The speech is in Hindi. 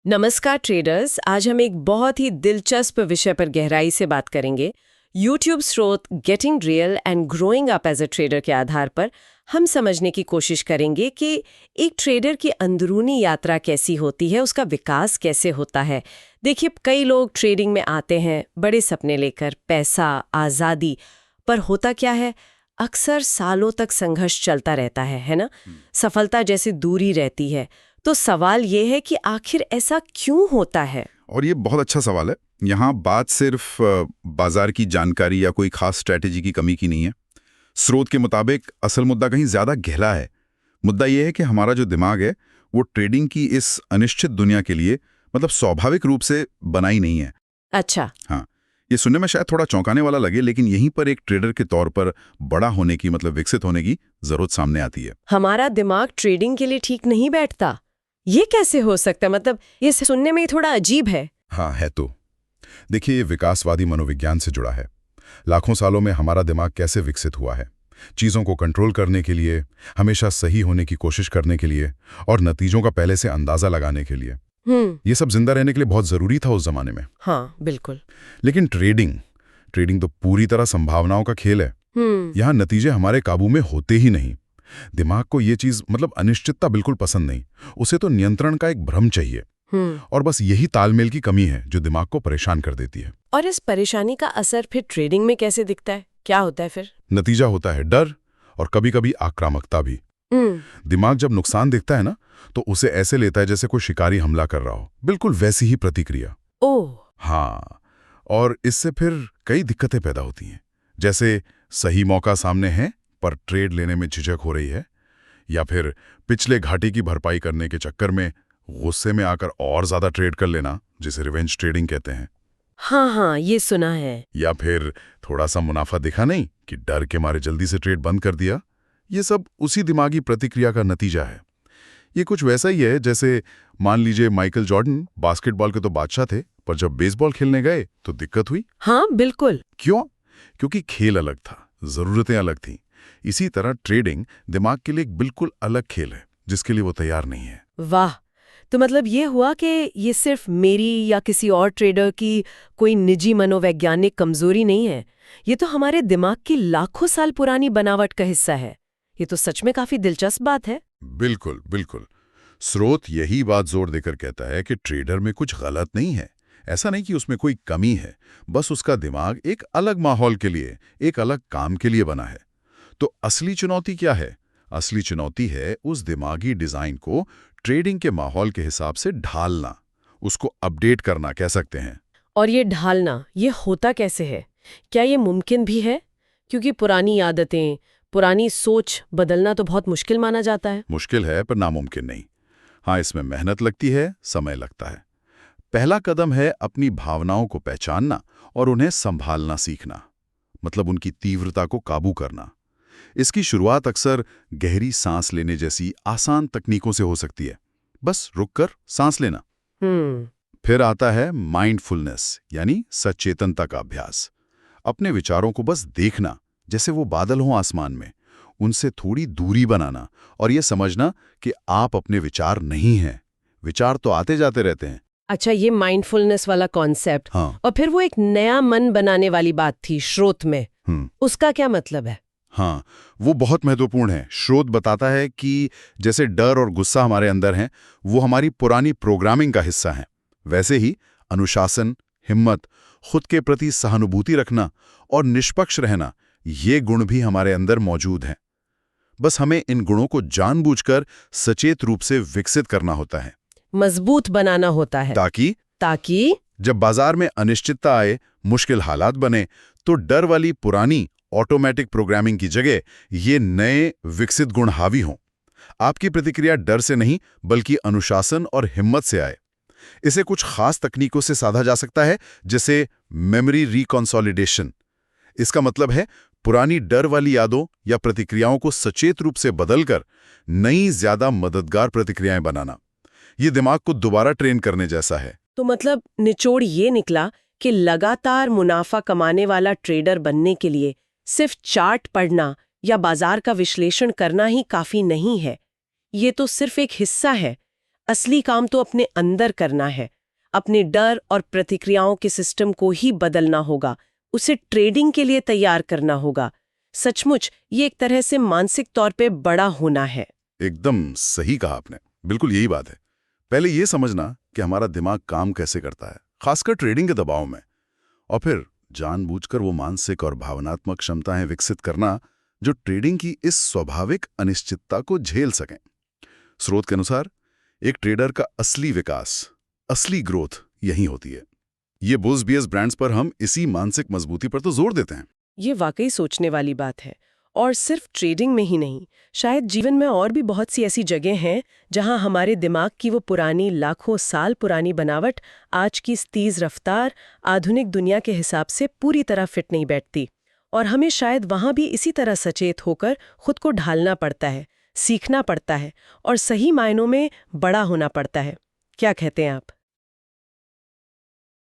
नमस्कार ट्रेडर्स। आज हम एक बहुत ही दिलचस्प विषय पर गहराई से बात करेंगे। YouTube स्रोत getting real and growing up as a trader के आधार पर हम समझने की कोशिश करेंगे कि एक ट्रेडर की अंदरूनी यात्रा कैसी होती है, उसका विकास कैसे होता है। देखिए, कई लोग ट्रेडिंग में आते हैं बड़े सपने लेकर, पैसा, आज़ादी, पर होता क्या है, अक्सर सालों तक संघर्ष चलता रहता है ना। सफलता जैसी दूरी रहती है। तो सवाल ये है कि आखिर ऐसा क्यों होता है? और ये बहुत अच्छा सवाल है। यहाँ बात सिर्फ बाजार की जानकारी या कोई खास स्ट्रैटेजी की कमी की नहीं है। स्रोत के मुताबिक असल मुद्दा कहीं ज्यादा गहरा है। मुद्दा ये है कि हमारा जो दिमाग है वो ट्रेडिंग की इस अनिश्चित दुनिया के लिए स्वाभाविक रूप से बनाई नहीं है। अच्छा। हाँ, ये सुनने में शायद थोड़ा चौंकाने वाला लगे, लेकिन यहीं पर एक ट्रेडर के तौर पर बड़ा होने की विकसित होने की जरूरत सामने आती है। हमारा दिमाग ट्रेडिंग के लिए ठीक नहीं बैठता, ये कैसे हो सकता है? ये सुनने में ही थोड़ा अजीब है। हाँ है तो। देखिए, ये विकासवादी मनोविज्ञान से जुड़ा है। लाखों सालों में हमारा दिमाग कैसे विकसित हुआ है, चीजों को कंट्रोल करने के लिए, हमेशा सही होने की कोशिश करने के लिए और नतीजों का पहले से अंदाजा लगाने के लिए। ये सब जिंदा रहने के लिए बहुत जरूरी था उस जमाने में। हाँ बिल्कुल। लेकिन ट्रेडिंग तो पूरी तरह संभावनाओं का खेल है। यहाँ नतीजे हमारे काबू में होते ही नहीं। दिमाग को ये चीज अनिश्चितता बिल्कुल पसंद नहीं। उसे तो नियंत्रण का एक भ्रम चाहिए। और बस यही तालमेल की कमी है जो दिमाग को परेशान कर देती है। और इस परेशानी का असर फिर ट्रेडिंग में कैसे दिखता है? क्या होता है फिर? नतीजा होता है डर और कभी कभी आक्रामकता भी। दिमाग जब नुकसान दिखता है ना, तो उसे ऐसे लेता है जैसे कोई शिकारी हमला कर रहा हो, बिल्कुल वैसी ही प्रतिक्रिया। ओह हाँ, और इससे फिर कई दिक्कतें पैदा होती हैं। जैसे सही मौका सामने है पर ट्रेड लेने में झिझक हो रही है, या फिर पिछले घाटे की भरपाई करने के चक्कर में गुस्से में आकर और ज्यादा ट्रेड कर लेना, जिसे रिवेंज ट्रेडिंग कहते हैं। हाँ, ये सुना है। या फिर थोड़ा सा मुनाफा दिखा नहीं कि डर के मारे जल्दी से ट्रेड बंद कर दिया। ये सब उसी दिमागी प्रतिक्रिया का नतीजा है। ये कुछ वैसा ही है जैसे मान लीजिए माइकल जॉर्डन बास्केटबॉल के तो बादशाह थे, पर जब बेसबॉल खेलने गए तो दिक्कत हुई। हाँ बिल्कुल। क्यों? क्योंकि खेल अलग था, जरूरतें अलग थीं। इसी तरह ट्रेडिंग दिमाग के लिए एक बिल्कुल अलग खेल है जिसके लिए वो तैयार नहीं है। वाह, तो ये हुआ कि ये सिर्फ मेरी या किसी और ट्रेडर की कोई निजी मनोवैज्ञानिक कमजोरी नहीं है, ये तो हमारे दिमाग की लाखों साल पुरानी बनावट का हिस्सा है। ये तो सच में काफी दिलचस्प बात है। बिल्कुल बिल्कुल। स्रोत यही बात जोर देकर कहता है कि ट्रेडर में कुछ गलत नहीं है। ऐसा नहीं कि उसमें कोई कमी है, बस उसका दिमाग एक अलग माहौल के लिए, एक अलग काम के लिए बना है। तो असली चुनौती क्या है? असली चुनौती है उस दिमागी डिजाइन को ट्रेडिंग के माहौल के हिसाब से ढालना, उसको अपडेट करना कह सकते हैं। और ये ढालना, ये होता कैसे है? क्या ये मुमकिन भी है? क्योंकि पुरानी आदतें, पुरानी सोच बदलना तो बहुत मुश्किल माना जाता है। मुश्किल है पर नामुमकिन नहीं। हाँ, इसमें मेहनत लगती है, समय लगता है। पहला कदम है अपनी भावनाओं को पहचानना और उन्हें संभालना सीखना, उनकी तीव्रता को काबू करना। इसकी शुरुआत अक्सर गहरी सांस लेने जैसी आसान तकनीकों से हो सकती है। बस रुककर सांस लेना। फिर आता है माइंडफुलनेस, यानी सचेतनता का अभ्यास। अपने विचारों को बस देखना, जैसे वो बादल हों आसमान में। उनसे थोड़ी दूरी बनाना और ये समझना कि आप अपने विचार नहीं हैं। विचार तो आते जाते रहते हैं। अच्छा, ये माइंडफुलनेस वाला कॉन्सेप्ट। हाँ। और फिर वो एक नया मन बनाने वाली बात थी स्रोत में, उसका क्या मतलब है? हाँ, वो बहुत महत्वपूर्ण है। स्रोत बताता है कि जैसे डर और गुस्सा हमारे अंदर हैं, वो हमारी पुरानी प्रोग्रामिंग का हिस्सा हैं। वैसे ही अनुशासन, हिम्मत, खुद के प्रति सहानुभूति रखना और निष्पक्ष रहना, ये गुण भी हमारे अंदर मौजूद हैं। बस हमें इन गुणों को जानबूझकर सचेत रूप से विकसित करना होता है, मजबूत बनाना होता है, ताकि जब बाजार में अनिश्चितता आए, मुश्किल हालात बने, तो डर वाली पुरानी ऑटोमेटिक प्रोग्रामिंग की जगह ये नए विकसित गुण हावी हों। आपकी प्रतिक्रिया डर से नहीं बल्कि अनुशासन और हिम्मत से आए। इसे कुछ खास तकनीकों से साधा जा सकता है, जैसे मेमोरी रिकॉन्सोलिडेशन। इसका मतलब है पुरानी डर वाली यादों या प्रतिक्रियाओं को सचेत रूप से बदलकर नई, ज्यादा मददगार प्रतिक्रियाएं बनाना। ये दिमाग को दोबारा ट्रेन करने जैसा है। तो निचोड़ ये निकला कि लगातार मुनाफा कमाने वाला ट्रेडर बनने के लिए सिर्फ चार्ट पढ़ना या बाजार का विश्लेषण करना ही काफी नहीं है। ये तो सिर्फ एक हिस्सा है। असली काम तो अपने अंदर करना है। अपने डर और प्रतिक्रियाओं के सिस्टम को ही बदलना होगा, उसे ट्रेडिंग के लिए तैयार करना होगा। सचमुच ये एक तरह से मानसिक तौर पे बड़ा होना है। एकदम सही कहा आपने, बिल्कुल यही बात है। पहले ये समझना कि हमारा दिमाग काम कैसे करता है, खासकर ट्रेडिंग के दबाव में, और फिर जानबूझकर वो मानसिक और भावनात्मक क्षमताएं विकसित करना जो ट्रेडिंग की इस स्वाभाविक अनिश्चितता को झेल सकें। स्रोत के अनुसार एक ट्रेडर का असली विकास, असली ग्रोथ यही होती है। ये बुल्स बीएस ब्रांड्स पर हम इसी मानसिक मजबूती पर तो जोर देते हैं। ये वाकई सोचने वाली बात है। और सिर्फ ट्रेडिंग में ही नहीं, शायद जीवन में और भी बहुत सी ऐसी जगह हैं जहां हमारे दिमाग की वो पुरानी लाखों साल पुरानी बनावट आज की इस तेज रफ्तार आधुनिक दुनिया के हिसाब से पूरी तरह फिट नहीं बैठती। और हमें शायद वहां भी इसी तरह सचेत होकर खुद को ढालना पड़ता है, सीखना पड़ता है और सही मायनों में बड़ा होना पड़ता है। क्या कहते हैं आप?